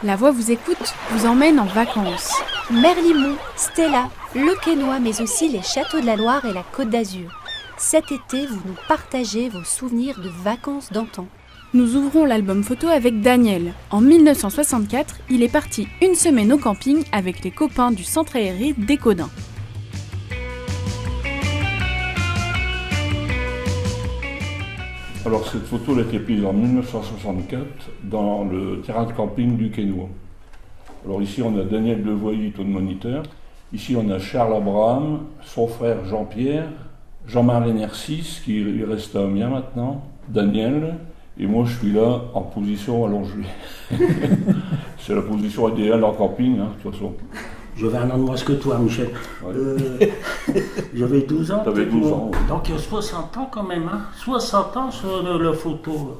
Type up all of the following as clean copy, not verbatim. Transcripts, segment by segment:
La Voix vous écoute, vous emmène en vacances. Merlimont, Stella, le Quesnoy, mais aussi les châteaux de la Loire et la Côte d'Azur. Cet été, vous nous partagez vos souvenirs de vacances d'antan. Nous ouvrons l'album photo avec Daniel. En 1964, il est parti une semaine au camping avec les copains du centre aéré d'Écaudin. Alors cette photo elle a été prise en 1964 dans le terrain de camping du Quesnoy. Alors ici on a Daniel Devoyer, ton moniteur. Ici on a Charles Abraham, son frère Jean-Pierre, Jean-Marie Nercis qui reste à Amiens maintenant, Daniel, et moi je suis là en position allongée. C'est la position idéale en camping, hein, de toute façon. J'avais un an de moins que toi, Michel. Ouais. J'avais 12 ans. T'avais 12 ans. Oui. Donc il y a 60 ans quand même, hein. 60 ans sur la photo.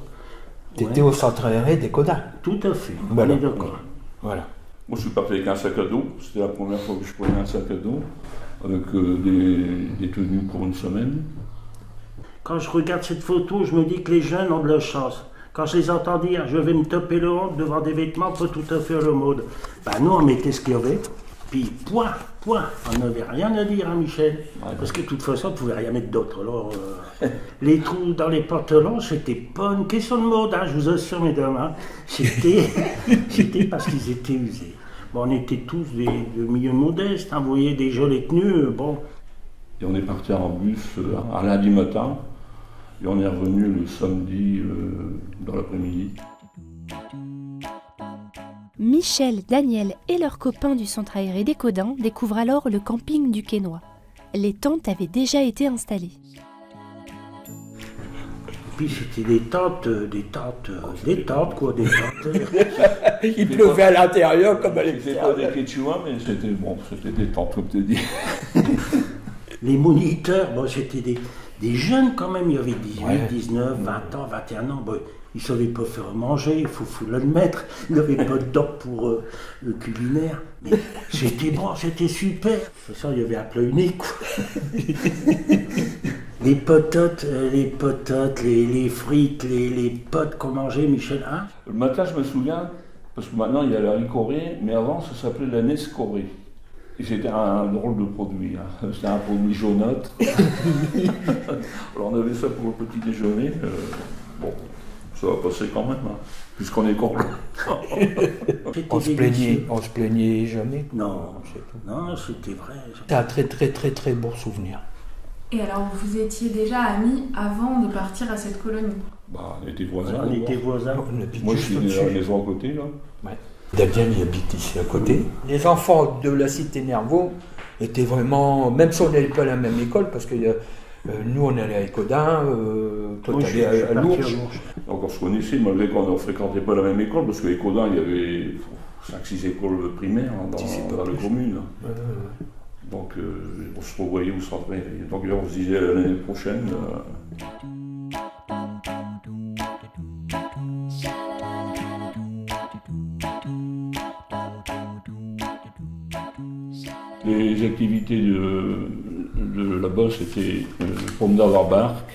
T'étais au centre aéré d'Écaudin. Tout à fait, voilà. On est d'accord. Voilà. Moi je suis parti avec un sac à dos, c'était la première fois que je prenais un sac à dos, avec des tenues pour une semaine. Quand je regarde cette photo, je me dis que les jeunes ont de la chance. Quand je les entends dire « je vais me taper le honte devant des vêtements pas tout à fait à la mode », ben nous on mettait ce qu'il y avait. Puis, point, on n'avait rien à dire, hein, Michel. Ouais. Parce que de toute façon, on ne pouvait rien mettre d'autre. Alors, les trous dans les pantalons, c'était pas une question de mode, hein, je vous assure, mesdames. Hein. C'était parce qu'ils étaient usés. Bon, on était tous de milieux modestes, hein, vous voyez, des jolies tenues, bon. Et on est parti en bus un lundi matin, et on est revenu le samedi dans l'après-midi. Michel, Daniel et leurs copains du centre aéré d'Écaudin découvrent alors le camping du Quesnoy. Les tentes avaient déjà été installées. Puis c'était des tentes. Il pleuvait à l'intérieur comme à l'extérieur. C'était pas des quechua, mais c'était des tentes, comme tu dis. Les moniteurs, bon, c'était des jeunes quand même, il y avait 18, ouais. 19, 20 ans, 21 ans. Bon, ils ne savaient pas faire manger, il faut l'admettre. Ils n'avaient pas de dents pour le culinaire. Mais c'était bon, c'était super. De toute façon, il y avait un plat unique. Les patates, les frites, les pâtes qu'on mangeait, Michel. Hein? Le matin, je me souviens, parce que maintenant il y a la ricorée, mais avant ça s'appelait la Nescorée. Et c'était un drôle de produit. Hein. C'était un produit jaunâtre. Alors on avait ça pour le petit déjeuner. Bon. Ça va passer quand même, hein, puisqu'on est con. On se plaignait jamais. Non, c'était vrai. C'est un très bon souvenir. Et alors, vous étiez déjà amis avant de partir à cette colonie? Bah, on était voisins. On était voisins. Moi, je suis né dans la maison à côté, là. Ouais. Daniel, il habite ici à côté. Les enfants de la cité Nervaux étaient vraiment, même si on n'allait pas à la même école, parce que nous, on allait à Écaudin, toi, tu allais à Lourges. Donc, on se connaissait, malgré qu'on ne fréquentait pas la même école, parce qu'à Écaudin, il y avait 5-6 écoles primaires hein, dans la commune. Donc, on se revoyait au centre. Donc, là, on se disait l'année prochaine. Les activités de là-bas, c'était promenade en barque,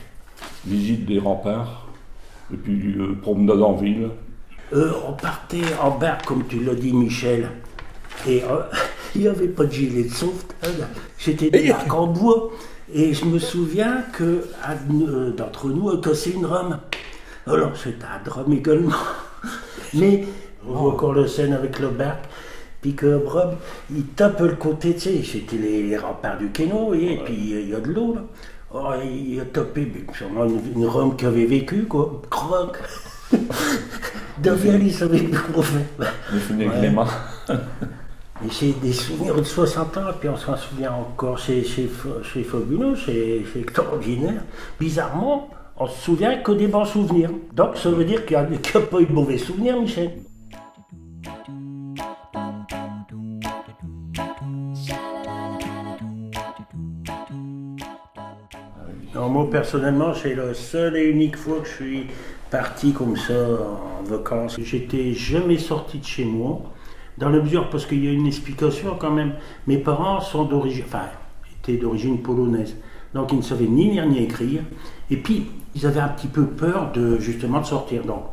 visite des remparts, et puis promenade en ville. On partait en barque, comme tu l'as dit, Michel, et il n'y avait pas de gilet de sauvetage, c'était des barques en bois, et je me souviens que d'entre nous a cassé une rame. Alors c'était un drame également, mais on voit encore la scène avec le barque. Puis que Brum, il tape le côté, tu sais, c'était les remparts du Quesnoy, et puis il y a de l'eau, là. Oh, il a tapé, sûrement une Rome qui avait vécu, quoi. Croc. Daniel, il savait plus quoi faire. Il finit avec les mains. Et c'est des souvenirs de 60 ans, puis on s'en souvient encore. C'est fabuleux, c'est extraordinaire. Bizarrement, on se souvient que des bons souvenirs. Donc ça veut dire qu'il n'y a pas eu de mauvais souvenirs, Michel. Non, moi personnellement, c'est la seule et unique fois que je suis parti comme ça en vacances. J'étais jamais sorti de chez moi, dans la mesure, parce qu'il y a une explication quand même. Mes parents sont étaient d'origine polonaise, donc ils ne savaient ni lire ni écrire. Et puis, ils avaient un petit peu peur justement de sortir. Donc,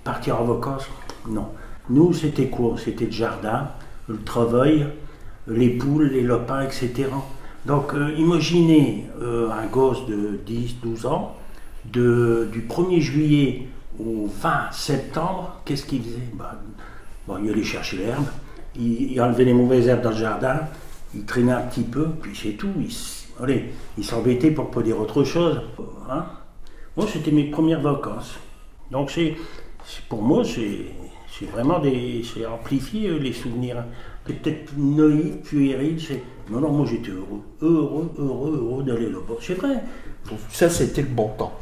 partir en vacances, non. Nous, c'était quoi? C'était le jardin, le travail, les poules, les lopins, etc. Donc, imaginez un gosse de 10-12 ans, du 1er juillet au 20 septembre, qu'est-ce qu'il faisait? Il allait chercher l'herbe, il enlevait les mauvaises herbes dans le jardin, il traînait un petit peu, puis c'est tout. Il s'embêtait pour pas dire autre chose. Hein? Moi, c'était mes premières vacances. Donc, pour moi, c'est vraiment c'est amplifié les souvenirs. Peut-être naïf, puéril. Non, moi j'étais heureux d'aller là-bas. C'est vrai. Ça, c'était le bon temps.